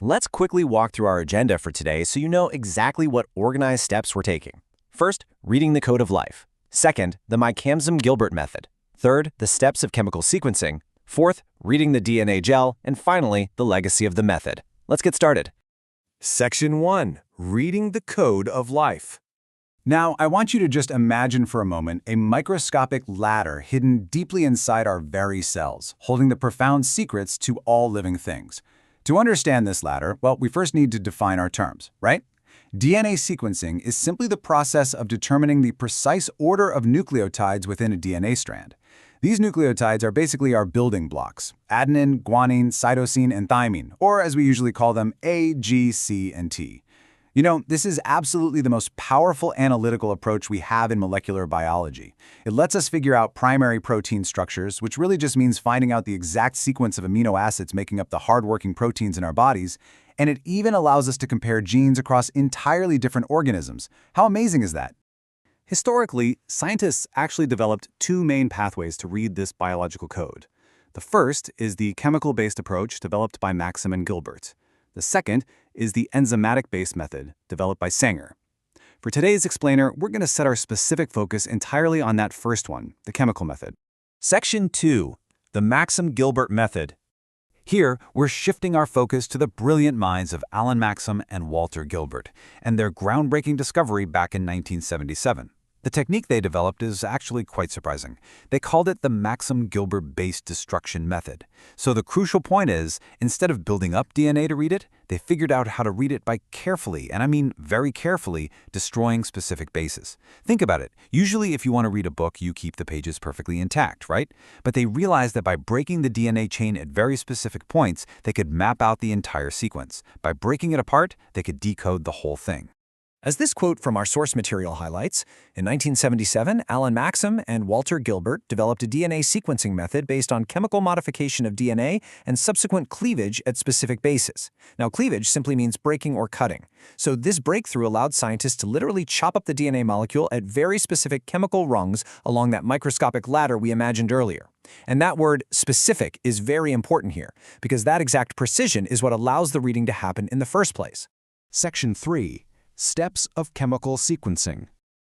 Let's quickly walk through our agenda for today so you know exactly what organized steps we're taking. First, reading the code of life. Second, the Micamson-Gilbert method. Third, the steps of chemical sequencing. Fourth, reading the DNA gel. And finally, the legacy of the method. Let's get started. Section 1. Reading the Code of Life. Now, I want you to just imagine for a moment a microscopic ladder hidden deeply inside our very cells, holding the profound secrets to all living things. To understand this ladder, well, we first need to define our terms, right? DNA sequencing is simply the process of determining the precise order of nucleotides within a DNA strand. These nucleotides are basically our building blocks: adenine, guanine, cytosine, and thymine, or as we usually call them, A, G, C, and T. You know, this is absolutely the most powerful analytical approach we have in molecular biology. It lets us figure out primary protein structures, which really just means finding out the exact sequence of amino acids making up the hard-working proteins in our bodies, and it even allows us to compare genes across entirely different organisms. How amazing is that? Historically, scientists actually developed two main pathways to read this biological code. The first is the chemical-based approach developed by Maxam and Gilbert. The second is the enzymatic-based method developed by Sanger. For today's explainer, we're going to set our specific focus entirely on that first one, the chemical method. Section 2. The Maxam-Gilbert method. Here, we're shifting our focus to the brilliant minds of Alan Maxam and Walter Gilbert and their groundbreaking discovery back in 1977. The technique they developed is actually quite surprising. They called it the Maxam-Gilbert-based destruction method. So the crucial point is, instead of building up DNA to read it, they figured out how to read it by carefully, and I mean very carefully, destroying specific bases. Think about it. Usually if you want to read a book, you keep the pages perfectly intact, right? But they realized that by breaking the DNA chain at very specific points, they could map out the entire sequence. By breaking it apart, they could decode the whole thing. As this quote from our source material highlights, in 1977, Alan Maxam and Walter Gilbert developed a DNA sequencing method based on chemical modification of DNA and subsequent cleavage at specific bases. Now, cleavage simply means breaking or cutting. So this breakthrough allowed scientists to literally chop up the DNA molecule at very specific chemical rungs along that microscopic ladder we imagined earlier. And that word specific is very important here, because that exact precision is what allows the reading to happen in the first place. Section 3. Steps of chemical sequencing.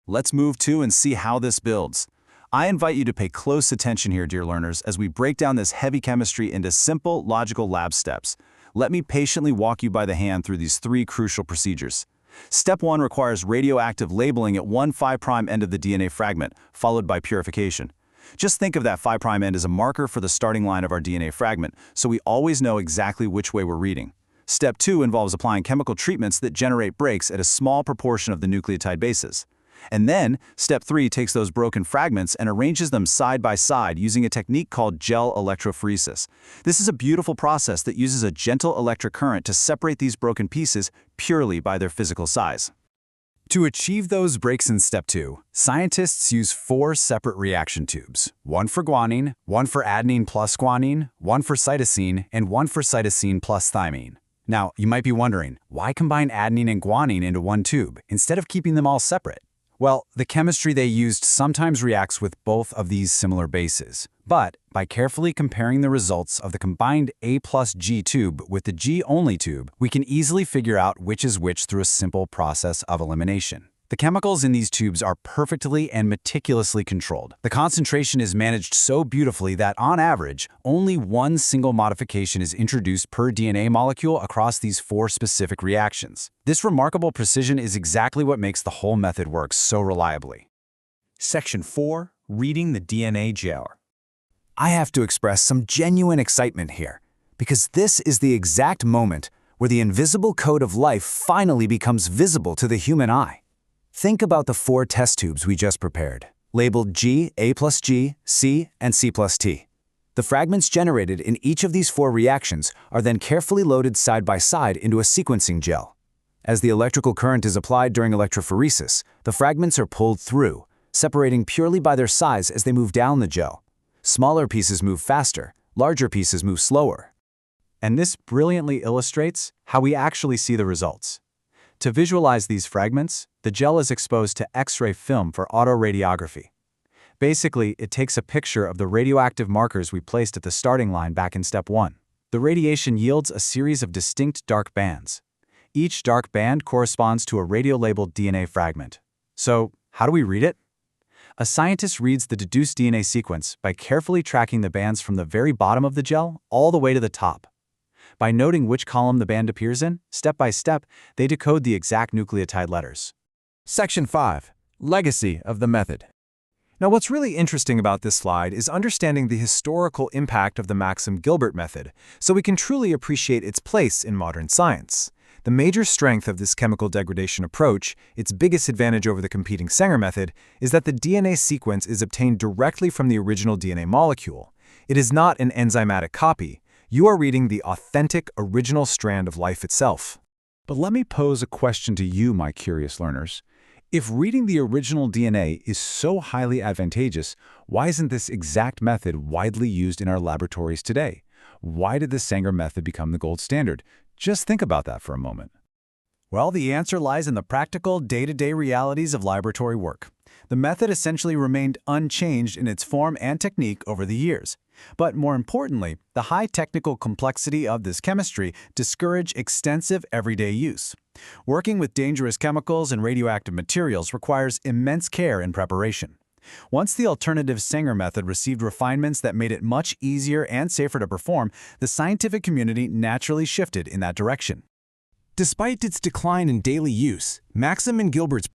Let's move to and see how this builds. I invite you to pay close attention here, dear learners, as we break down this heavy chemistry into simple, logical lab steps. Let me patiently walk you by the hand through these three crucial procedures. Step 1 requires radioactive labeling at one 5' end of the DNA fragment, followed by purification. Just think of that 5' end as a marker for the starting line of our DNA fragment, so we always know exactly which way we're reading. Step 2 involves applying chemical treatments that generate breaks at a small proportion of the nucleotide bases. And then, Step 3 takes those broken fragments and arranges them side by side using a technique called gel electrophoresis. This is a beautiful process that uses a gentle electric current to separate these broken pieces purely by their physical size. To achieve those breaks in Step 2, scientists use 4 separate reaction tubes: one for guanine, one for adenine plus guanine, one for cytosine, and one for cytosine plus thymine. Now, you might be wondering, why combine adenine and guanine into one tube instead of keeping them all separate? Well, the chemistry they used sometimes reacts with both of these similar bases. But by carefully comparing the results of the combined A plus G tube with the G-only tube, we can easily figure out which is which through a simple process of elimination. The chemicals in these tubes are perfectly and meticulously controlled. The concentration is managed so beautifully that, on average, only one single modification is introduced per DNA molecule across these 4 specific reactions. This remarkable precision is exactly what makes the whole method work so reliably. Section 4. Reading the DNA gel. I have to express some genuine excitement here, because this is the exact moment where the invisible code of life finally becomes visible to the human eye. Think about the 4 test tubes we just prepared, labeled G, A plus G, C, and C plus T. The fragments generated in each of these 4 reactions are then carefully loaded side by side into a sequencing gel. As the electrical current is applied during electrophoresis, the fragments are pulled through, separating purely by their size as they move down the gel. Smaller pieces move faster, larger pieces move slower. And this brilliantly illustrates how we actually see the results. To visualize these fragments, the gel is exposed to X-ray film for autoradiography. Basically, it takes a picture of the radioactive markers we placed at the starting line back in Step 1. The radiation yields a series of distinct dark bands. Each dark band corresponds to a radiolabeled DNA fragment. So, how do we read it? A scientist reads the deduced DNA sequence by carefully tracking the bands from the very bottom of the gel all the way to the top. By noting which column the band appears in, step by step, they decode the exact nucleotide letters. Section 5. Legacy of the method. Now, what's really interesting about this slide is understanding the historical impact of the Maxim-Gilbert method, so we can truly appreciate its place in modern science. The major strength of this chemical degradation approach, its biggest advantage over the competing Sanger method, is that the DNA sequence is obtained directly from the original DNA molecule. It is not an enzymatic copy. You are reading the authentic, original strand of life itself. But let me pose a question to you, my curious learners. If reading the original DNA is so highly advantageous, why isn't this exact method widely used in our laboratories today? Why did the Sanger method become the gold standard? Just think about that for a moment. Well, the answer lies in the practical, day-to-day realities of laboratory work. The method essentially remained unchanged in its form and technique over the years. But more importantly, the high technical complexity of this chemistry discouraged extensive everyday use. Working with dangerous chemicals and radioactive materials requires immense care and preparation. Once the alternative Sanger method received refinements that made it much easier and safer to perform, the scientific community naturally shifted in that direction. Despite its decline in daily use, Maxim and Gilbert's